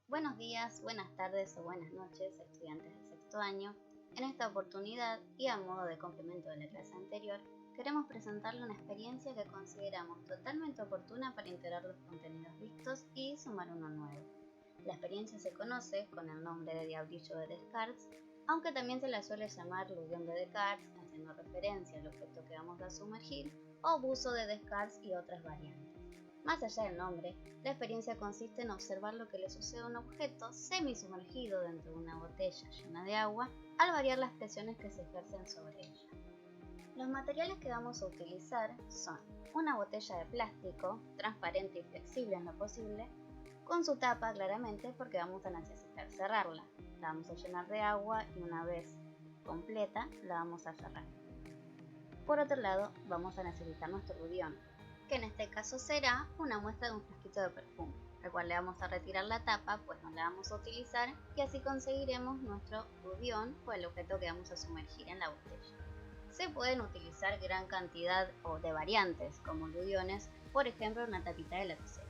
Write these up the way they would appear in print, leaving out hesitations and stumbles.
Buenos días, buenas tardes o buenas noches, estudiantes del sexto año. En esta oportunidad, y a modo de complemento de la clase anterior, queremos presentarle una experiencia que consideramos totalmente oportuna para integrar los contenidos vistos y sumar uno nuevo. La experiencia se conoce con el nombre de Diablillo de Descartes, aunque también se la suele llamar Ludión de Descartes, haciendo referencia al objeto que vamos a sumergir, o Buzo de Descartes y otras variantes. Más allá del nombre, la experiencia consiste en observar lo que le sucede a un objeto semisumergido dentro de una botella llena de agua al variar las presiones que se ejercen sobre ella. Los materiales que vamos a utilizar son una botella de plástico, transparente y flexible en lo posible, con su tapa claramente porque vamos a necesitar cerrarla. La vamos a llenar de agua y una vez completa la vamos a cerrar. Por otro lado, vamos a necesitar nuestro rudión, que en este caso será una muestra de un frasquito de perfume, al cual le vamos a retirar la tapa, pues no la vamos a utilizar, y así conseguiremos nuestro rudión o el objeto que vamos a sumergir en la botella. Se pueden utilizar gran cantidad de variantes como rudiones, por ejemplo una tapita de lapicera.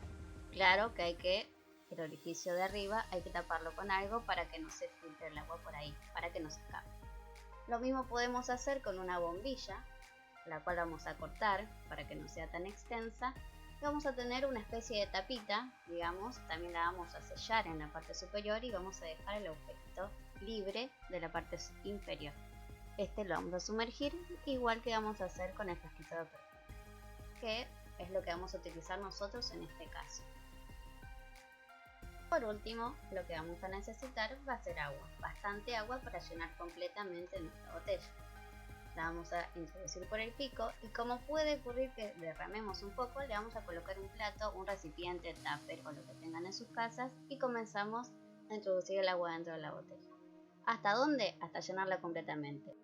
Claro que el orificio de arriba hay que taparlo con algo para que no se filtre el agua por ahí, para que no se escape. Lo mismo podemos hacer con una bombilla, la cual vamos a cortar para que no sea tan extensa, y vamos a tener una especie de tapita, digamos, también la vamos a sellar en la parte superior y vamos a dejar el objeto libre de la parte inferior. Este lo vamos a sumergir igual que vamos a hacer con el frasquito de perfume, que es lo que vamos a utilizar nosotros en este caso. Por último, lo que vamos a necesitar va a ser agua, bastante agua para llenar completamente nuestra botella. La vamos a introducir por el pico y como puede ocurrir que derramemos un poco, le vamos a colocar un plato, un recipiente, tupper o lo que tengan en sus casas y comenzamos a introducir el agua dentro de la botella. ¿Hasta dónde? Hasta llenarla completamente.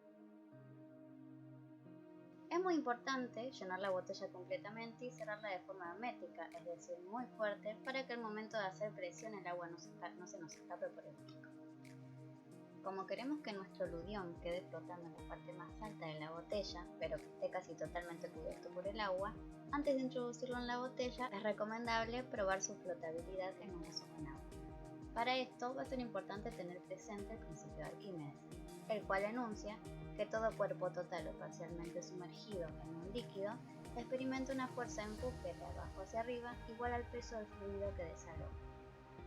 Es muy importante llenar la botella completamente y cerrarla de forma hermética, es decir, muy fuerte, para que al momento de hacer presión el agua no se nos escape por el pico. Como queremos que nuestro ludión quede flotando en la parte más alta de la botella, pero que esté casi totalmente cubierto por el agua, antes de introducirlo en la botella es recomendable probar su flotabilidad en un vaso con agua. Para esto va a ser importante tener presente el principio de Arquímedes, el cual enuncia que todo cuerpo total o parcialmente sumergido en un líquido experimenta una fuerza de empuje de abajo hacia arriba igual al peso del fluido que desaloja.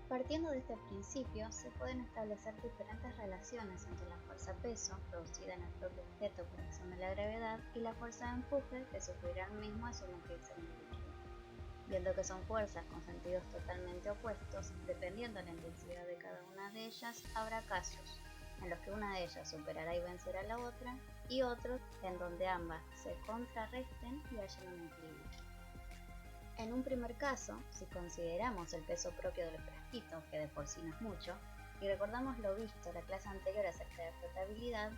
Partiendo de este principio, se pueden establecer diferentes relaciones entre la fuerza-peso producida en el propio objeto por acción de la gravedad y la fuerza de empuje que sufrirá el mismo al sumergirse en el líquido. Viendo que son fuerzas con sentidos totalmente opuestos, dependiendo de la intensidad de cada una de ellas, habrá casos en los que una de ellas superará y vencerá a la otra, y otros en donde ambas se contrarresten y hayan un equilibrio. En un primer caso, si consideramos el peso propio del frasquito, que de por sí no es mucho, y recordamos lo visto en la clase anterior acerca de flotabilidad,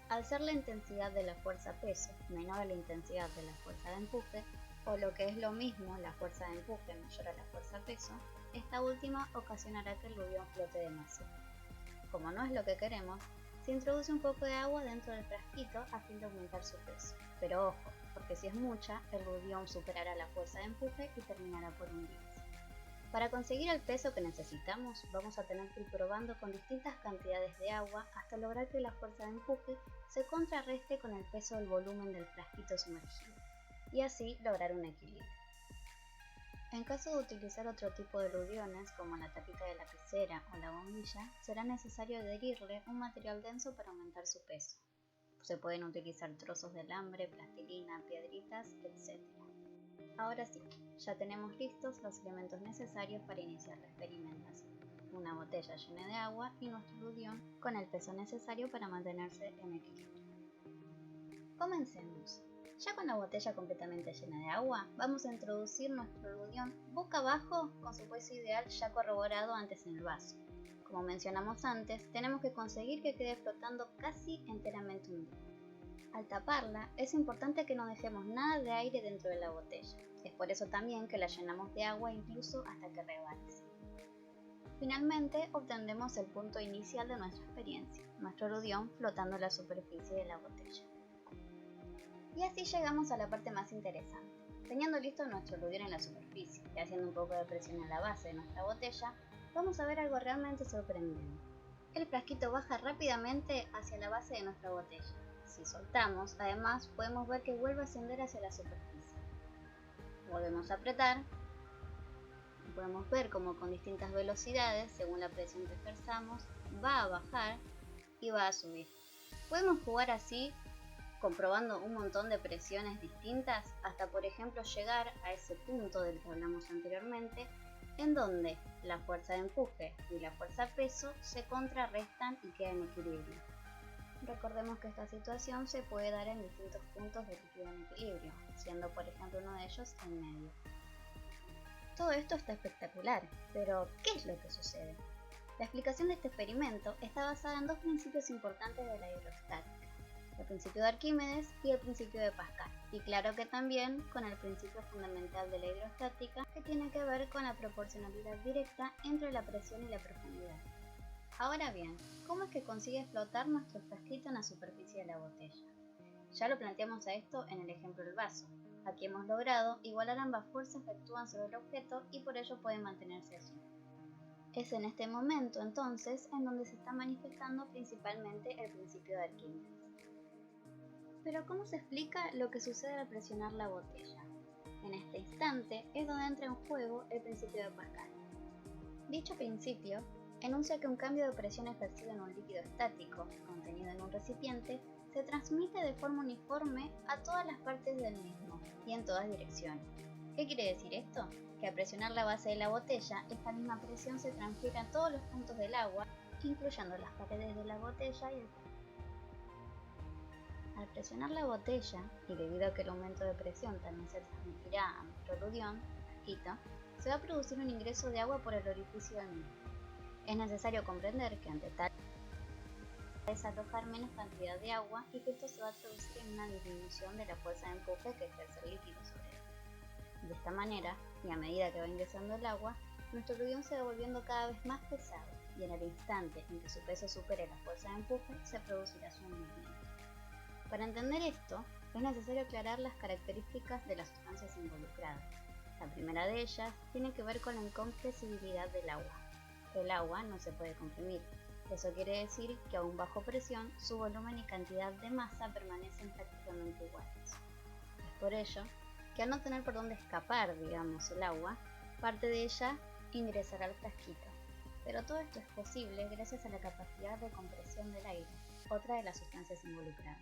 al ser la intensidad de la fuerza-peso menor a la intensidad de la fuerza de empuje, o lo que es lo mismo, la fuerza de empuje mayor a la fuerza-peso, esta última ocasionará que el ludión flote demasiado. Como no es lo que queremos, se introduce un poco de agua dentro del frasquito a fin de aumentar su peso. Pero ojo, porque si es mucha, el ludión superará la fuerza de empuje y terminará por hundirse. Para conseguir el peso que necesitamos, vamos a tener que ir probando con distintas cantidades de agua hasta lograr que la fuerza de empuje se contrarreste con el peso del volumen del frasquito sumergido, y así lograr un equilibrio. En caso de utilizar otro tipo de ludiones, como la tapita de lapicera o la bombilla, será necesario adherirle un material denso para aumentar su peso. Se pueden utilizar trozos de alambre, plastilina, piedritas, etc. Ahora sí, ya tenemos listos los elementos necesarios para iniciar la experimentación. Una botella llena de agua y nuestro ludión con el peso necesario para mantenerse en equilibrio. Comencemos. Ya con la botella completamente llena de agua, vamos a introducir nuestro ludión boca abajo con su peso ideal ya corroborado antes en el vaso. Como mencionamos antes, tenemos que conseguir que quede flotando casi enteramente hundido. Al taparla, es importante que no dejemos nada de aire dentro de la botella. Es por eso también que la llenamos de agua incluso hasta que rebalse. Finalmente, obtendremos el punto inicial de nuestra experiencia, nuestro ludión flotando en la superficie de la botella. Y así llegamos a la parte más interesante. Teniendo listo nuestro ludión en la superficie y haciendo un poco de presión en la base de nuestra botella, vamos a ver algo realmente sorprendente. El frasquito baja rápidamente hacia la base de nuestra botella. Si soltamos, además, podemos ver que vuelve a ascender hacia la superficie. Volvemos a apretar. Podemos ver cómo con distintas velocidades, según la presión que ejerzamos, va a bajar y va a subir. Podemos jugar así, comprobando un montón de presiones distintas, hasta por ejemplo llegar a ese punto del que hablamos anteriormente, en donde la fuerza de empuje y la fuerza peso se contrarrestan y quedan en equilibrio. Recordemos que esta situación se puede dar en distintos puntos del líquido en equilibrio, siendo por ejemplo uno de ellos en medio. Todo esto está espectacular, pero ¿qué es lo que sucede? La explicación de este experimento está basada en dos principios importantes de la hidrostática, el principio de Arquímedes y el principio de Pascal, y claro que también con el principio fundamental de la hidrostática, que tiene que ver con la proporcionalidad directa entre la presión y la profundidad. Ahora bien, ¿cómo es que consigue flotar nuestro frasquito en la superficie de la botella? Ya lo planteamos a esto en el ejemplo del vaso. Aquí hemos logrado igualar ambas fuerzas que actúan sobre el objeto y por ello puede mantenerse allí. Es en este momento, entonces, en donde se está manifestando principalmente el principio de Arquímedes. Pero ¿cómo se explica lo que sucede al presionar la botella? En este instante es donde entra en juego el principio de Pascal. Dicho principio enuncia que un cambio de presión ejercido en un líquido estático, contenido en un recipiente, se transmite de forma uniforme a todas las partes del mismo y en todas direcciones. ¿Qué quiere decir esto? Que al presionar la base de la botella, esta misma presión se transfiere a todos los puntos del agua, incluyendo las paredes de la botella y el frasco. Al presionar la botella, y debido a que el aumento de presión también se transmitirá a nuestro eludión, frasquito, se va a producir un ingreso de agua por el orificio del mismo. Es necesario comprender que ante tal desalojar menos cantidad de agua y que esto se va a traducir en una disminución de la fuerza de empuje que ejerce el líquido sobre él. De esta manera, y a medida que va ingresando el agua, nuestro eludión se va volviendo cada vez más pesado y en el instante en que su peso supere la fuerza de empuje se producirá su hundimiento. Para entender esto, es necesario aclarar las características de las sustancias involucradas. La primera de ellas tiene que ver con la incompresibilidad del agua. El agua no se puede comprimir. Eso quiere decir que aún bajo presión, su volumen y cantidad de masa permanecen prácticamente iguales. Es por ello que al no tener por dónde escapar, digamos, el agua, parte de ella ingresará al frasquito. Pero todo esto es posible gracias a la capacidad de compresión del aire, otra de las sustancias involucradas.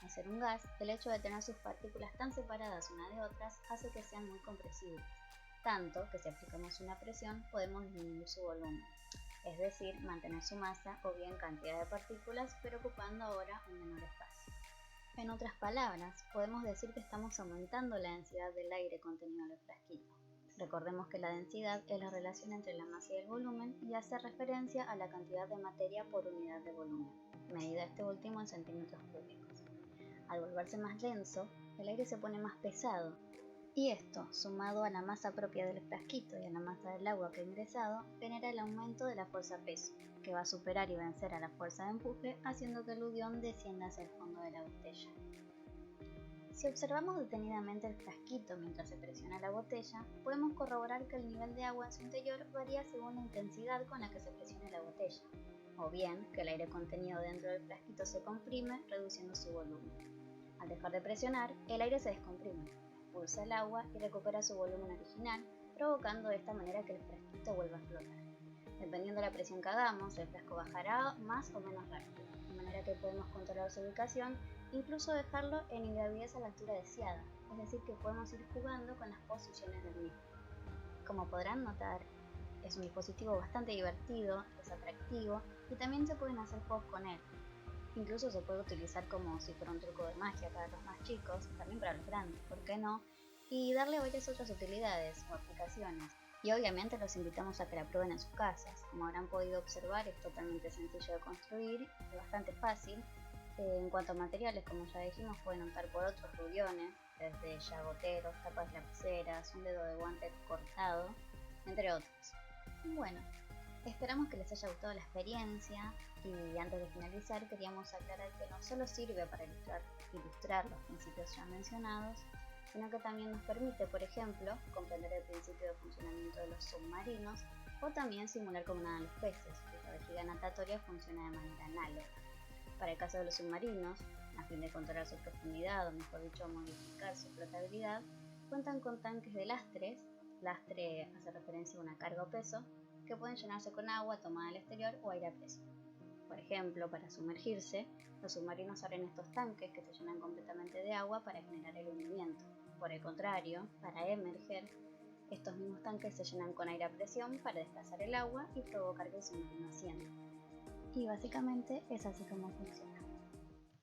Al ser un gas, el hecho de tener sus partículas tan separadas unas de otras hace que sean muy compresibles, tanto que si aplicamos una presión podemos disminuir su volumen, es decir, mantener su masa o bien cantidad de partículas, pero ocupando ahora un menor espacio. En otras palabras, podemos decir que estamos aumentando la densidad del aire contenido en el frasquito. Recordemos que la densidad es la relación entre la masa y el volumen y hace referencia a la cantidad de materia por unidad de volumen, medida este último en centímetros cúbicos. Al volverse más denso, el aire se pone más pesado, y esto, sumado a la masa propia del frasquito y a la masa del agua que ha ingresado, genera el aumento de la fuerza peso, que va a superar y vencer a la fuerza de empuje, haciendo que el eludión descienda hacia el fondo de la botella. Si observamos detenidamente el frasquito mientras se presiona la botella, podemos corroborar que el nivel de agua en su interior varía según la intensidad con la que se presiona la botella, o bien que el aire contenido dentro del frasquito se comprime, reduciendo su volumen. Al dejar de presionar, el aire se descomprime, expulsa el agua y recupera su volumen original, provocando de esta manera que el frasquito vuelva a flotar. Dependiendo de la presión que hagamos, el frasco bajará más o menos rápido, de manera que podemos controlar su ubicación, incluso dejarlo en ingravidez a la altura deseada, es decir que podemos ir jugando con las posiciones del mismo. Como podrán notar, es un dispositivo bastante divertido, es atractivo y también se pueden hacer juegos con él. Incluso se puede utilizar como si fuera un truco de magia para los más chicos, también para los grandes, ¿por qué no? Y darle varias otras utilidades o aplicaciones. Y obviamente los invitamos a que la prueben en sus casas. Como habrán podido observar, es totalmente sencillo de construir y bastante fácil. En cuanto a materiales, como ya dijimos, pueden optar por otros rubiones, desde llagoteros, tapas lapiceras, un dedo de guante cortado, entre otros. Bueno, esperamos que les haya gustado la experiencia y antes de finalizar queríamos aclarar que no solo sirve para ilustrar los principios ya mencionados, sino que también nos permite, por ejemplo, comprender el principio de funcionamiento de los submarinos o también simular cómo nadan los peces, pues la vejiga natatoria funciona de manera análoga. Para el caso de los submarinos, a fin de controlar su profundidad, o mejor dicho, modificar su flotabilidad, cuentan con tanques de lastres, lastre hace referencia a una carga o peso, que pueden llenarse con agua tomada al exterior o aire a presión. Por ejemplo, para sumergirse, los submarinos abren estos tanques que se llenan completamente de agua para generar el hundimiento. Por el contrario, para emerger, estos mismos tanques se llenan con aire a presión para desplazar el agua y provocar que el submarino ascienda. Y básicamente es así como funciona.